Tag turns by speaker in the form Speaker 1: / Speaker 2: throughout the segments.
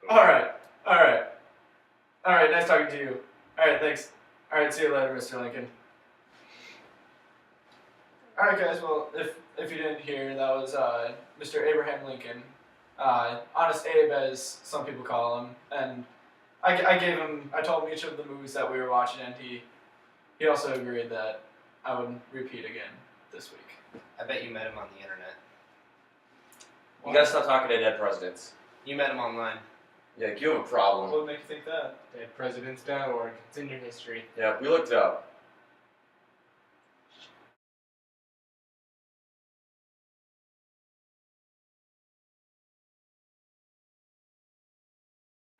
Speaker 1: Alright. Alright. Alright, nice talking to you. Alright, thanks. Alright, see you later, Mr. Lincoln. Alright, guys, well, if you didn't hear, that was Mr. Abraham Lincoln. Honest Abe, as some people call him. And I told him each of the movies that we were watching, and he also agreed that I would repeat again this week.
Speaker 2: I bet you met him on the internet.
Speaker 3: You gotta stop talking to dead presidents.
Speaker 2: You met him online.
Speaker 3: Yeah, you have a problem.
Speaker 1: What would make you think that?
Speaker 4: Deadpresidents.org. It's in your history.
Speaker 3: Yeah, we looked it up.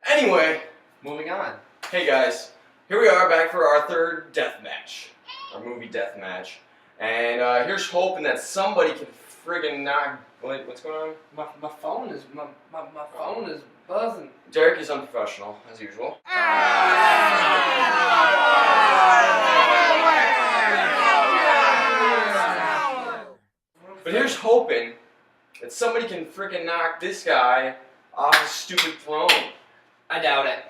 Speaker 3: Anyway,
Speaker 2: Moving on.
Speaker 3: hey guys, here we are back for our third death match. Our movie death match. And here's hoping that somebody can friggin' knock... Wait, what's going on?
Speaker 2: My phone is my phone is buzzing.
Speaker 3: Derek is unprofessional, as usual. But here's hoping that somebody can friggin' knock this guy off his stupid throne.
Speaker 2: I doubt it.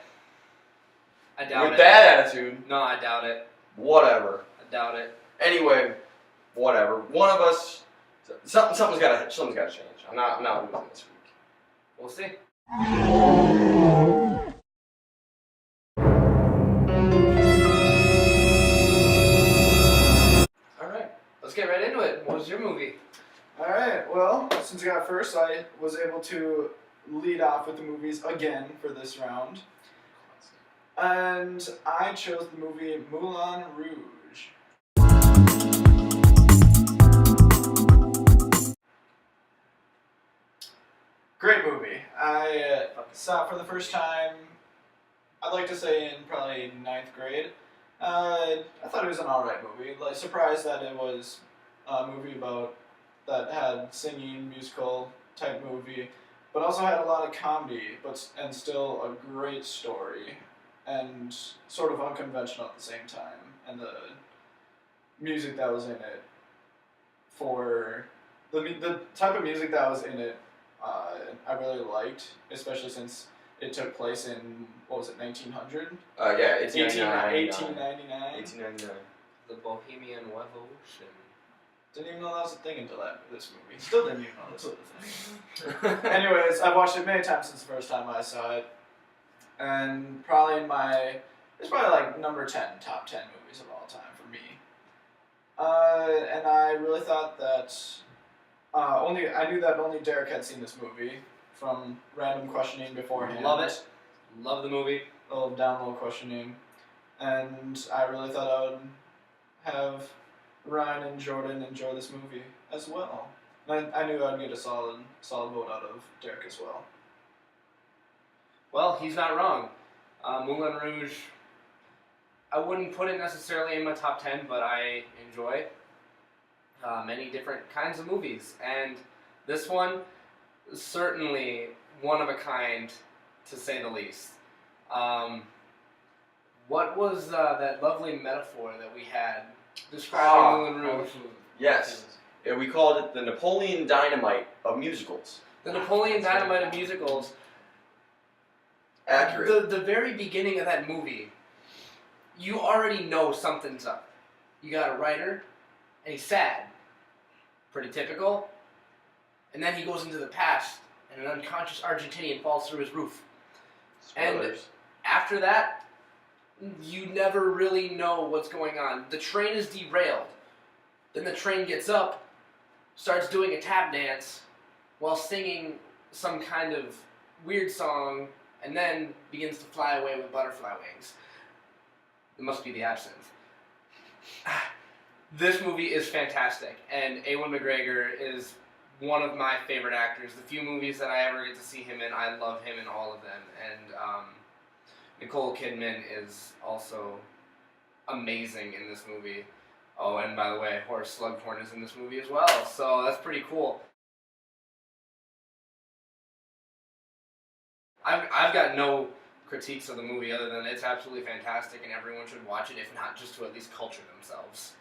Speaker 2: I doubt it.
Speaker 3: With that attitude,
Speaker 2: No, I doubt it.
Speaker 3: whatever.
Speaker 2: I doubt it.
Speaker 3: Anyway, whatever. One of us, something's gotta change. I'm not losing this week.
Speaker 2: We'll see.
Speaker 3: Alright.
Speaker 2: Let's get right into it. What was your movie?
Speaker 1: Alright, well, since I got first, I was able to lead off with the movies again for this round. And I chose the movie Moulin Rouge. Great movie. I saw it for the first time, I'd like to say in probably 9th grade. I thought it was an alright movie. Like, surprised that it was a movie that had singing, musical type movie, but also had a lot of comedy, and still a great story, and sort of unconventional at the same time. And the music that was in it, for the type of music that was in it, I really liked, especially since it took place in, what was it, 1900?
Speaker 3: Yeah, it's
Speaker 1: 1899.
Speaker 3: 1899.
Speaker 2: The Bohemian Revolution.
Speaker 1: Didn't even know that was a thing until this movie. Still didn't even know this was a thing. Anyways, I've watched it many times since the first time I saw it. And probably it's probably like number 10, top 10 movies of all time for me. And I really thought that, I knew that only Derek had seen this movie from random questioning beforehand.
Speaker 2: Love it. Love the movie.
Speaker 1: A little download questioning. And I really thought I would have Ryan and Jordan enjoy this movie as well. And I knew I'd get a solid vote out of Derek as well.
Speaker 2: Well, he's not wrong. Moulin Rouge, I wouldn't put it necessarily in my top 10, but I enjoy many different kinds of movies. And this one is certainly one of a kind, to say the least. What was that lovely metaphor that we had describing Moulin Rouge?
Speaker 3: Yes. Yeah, we called it the Napoleon Dynamite of musicals.
Speaker 2: The Napoleon Dynamite of musicals.
Speaker 3: Accurate.
Speaker 2: The very beginning of that movie, you already know something's up. You got a writer, and he's sad. Pretty typical. And then he goes into the past, and an unconscious Argentinian falls through his roof.
Speaker 3: Spoilers.
Speaker 2: And after that, you never really know what's going on. The train is derailed. Then the train gets up, starts doing a tap dance, while singing some kind of weird song, and then begins to fly away with butterfly wings. It must be the absinthe. This movie is fantastic, and Ewan McGregor is one of my favorite actors. The few movies that I ever get to see him in, I love him in all of them. And Nicole Kidman is also amazing in this movie. Oh, and by the way, Horace Slughorn is in this movie as well, so that's pretty cool. I've got no critiques of the movie other than it's absolutely fantastic and everyone should watch it, if not just to at least culture themselves.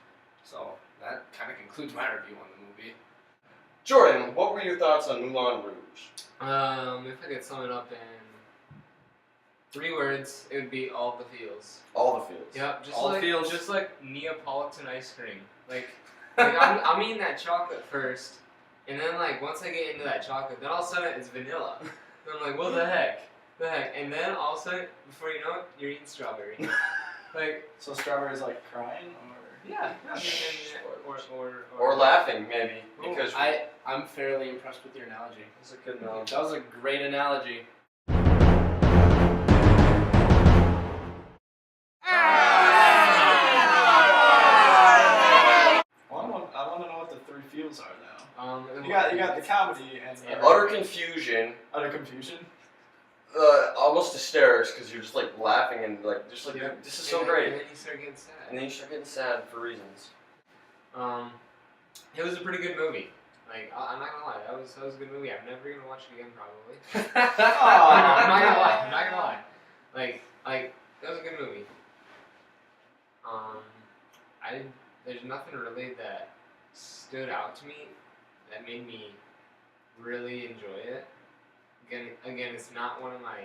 Speaker 2: So that kind of concludes my review on the movie.
Speaker 3: Jordan, what were your thoughts on Moulin Rouge?
Speaker 4: If I could sum it up in 3 words, it would be all the feels.
Speaker 3: All the fields.
Speaker 4: Yep, just
Speaker 2: All the
Speaker 4: like
Speaker 2: feels.
Speaker 4: just like Neapolitan ice cream. Like I'm eating that chocolate first, and then like once I get into that chocolate, then all of a sudden it's vanilla. And I'm like, what the heck? And then all of a sudden, before you know it, you're eating strawberry. Like,
Speaker 1: So strawberry's like crying, or
Speaker 4: yeah, I mean,
Speaker 3: Or laughing, maybe, because
Speaker 2: I'm fairly impressed with your analogy.
Speaker 3: it's a good analogy.
Speaker 2: That was a great analogy.
Speaker 1: I want to know what the 3 feels are now.
Speaker 4: and
Speaker 1: You got the comedy and
Speaker 3: Utter confusion,
Speaker 1: utter confusion.
Speaker 3: almost hysterics, because you're just like laughing and like just like
Speaker 4: Yeah.
Speaker 3: this is so
Speaker 4: And
Speaker 3: great,
Speaker 4: then you start getting sad.
Speaker 3: and then you start getting sad for reasons.
Speaker 4: It was a pretty good movie. Like, I'm not gonna lie, that was a good movie. I'm never gonna watch it again, probably.
Speaker 1: Aw.
Speaker 4: I'm not gonna lie. Like, that was a good movie. There's nothing really that stood out to me that made me really enjoy it. Again, it's not one of my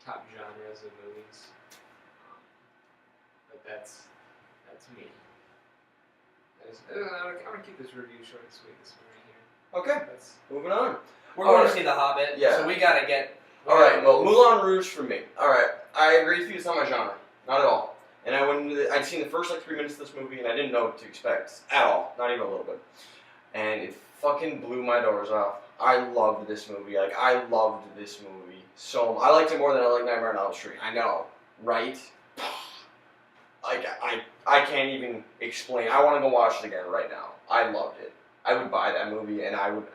Speaker 4: top genres of movies. But that's me. I'm gonna keep this review short and sweet this morning here.
Speaker 3: Okay, moving on.
Speaker 2: We're going to
Speaker 3: Alright.
Speaker 2: see The Hobbit,
Speaker 3: Yeah.
Speaker 2: so we gotta get.
Speaker 3: All right, well, Moulin Rouge for me. All right, I agree with you. It's not my genre, not at all. And I'd seen the first like 3 minutes of this movie, and I didn't know what to expect at all, not even a little bit. And it fucking blew my doors off. I loved this movie. Like I loved this movie so. I liked it more than I liked Nightmare on Elm Street. I know, right? Like I can't even explain. I want to go watch it again right now. I loved it. I would buy that movie, and I want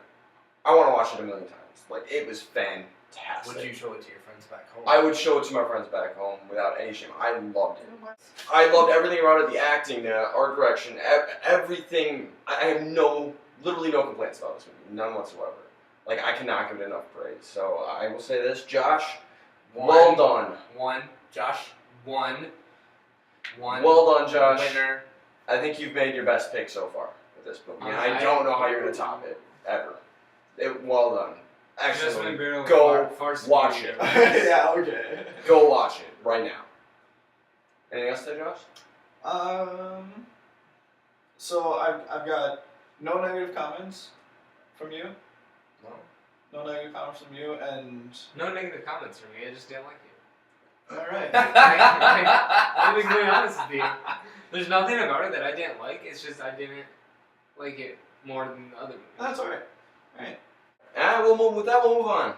Speaker 3: to watch it a million times. Like it was fantastic.
Speaker 2: Would you show it to your friends back home?
Speaker 3: I would show it to my friends back home without any shame. I loved it. I loved everything about it, the acting, the art direction, everything. I have literally no complaints about this movie, none whatsoever. Like, I cannot give it enough praise. So, I will say this, Josh, well done.
Speaker 2: Josh, one.
Speaker 3: Well done, Josh.
Speaker 2: Winner.
Speaker 3: I think you've made your best pick so far with this movie, and I
Speaker 4: I-
Speaker 3: don't know how you're going to top it, ever. Well done. Excellent.
Speaker 4: Barrel
Speaker 3: Go
Speaker 4: far
Speaker 3: watch
Speaker 4: superior.
Speaker 3: it.
Speaker 1: Yeah, okay.
Speaker 3: Go watch it right now. Anything else to say, Josh?
Speaker 1: So I've got no negative comments from you.
Speaker 3: No.
Speaker 1: No negative comments from you, and
Speaker 4: No negative comments from me. I just didn't like it.
Speaker 1: all right.
Speaker 4: I'll be completely honest with you. There's nothing about it that I didn't like. It's just I didn't like it more than the other movies.
Speaker 1: That's all right. All right.
Speaker 3: With that, we'll move on.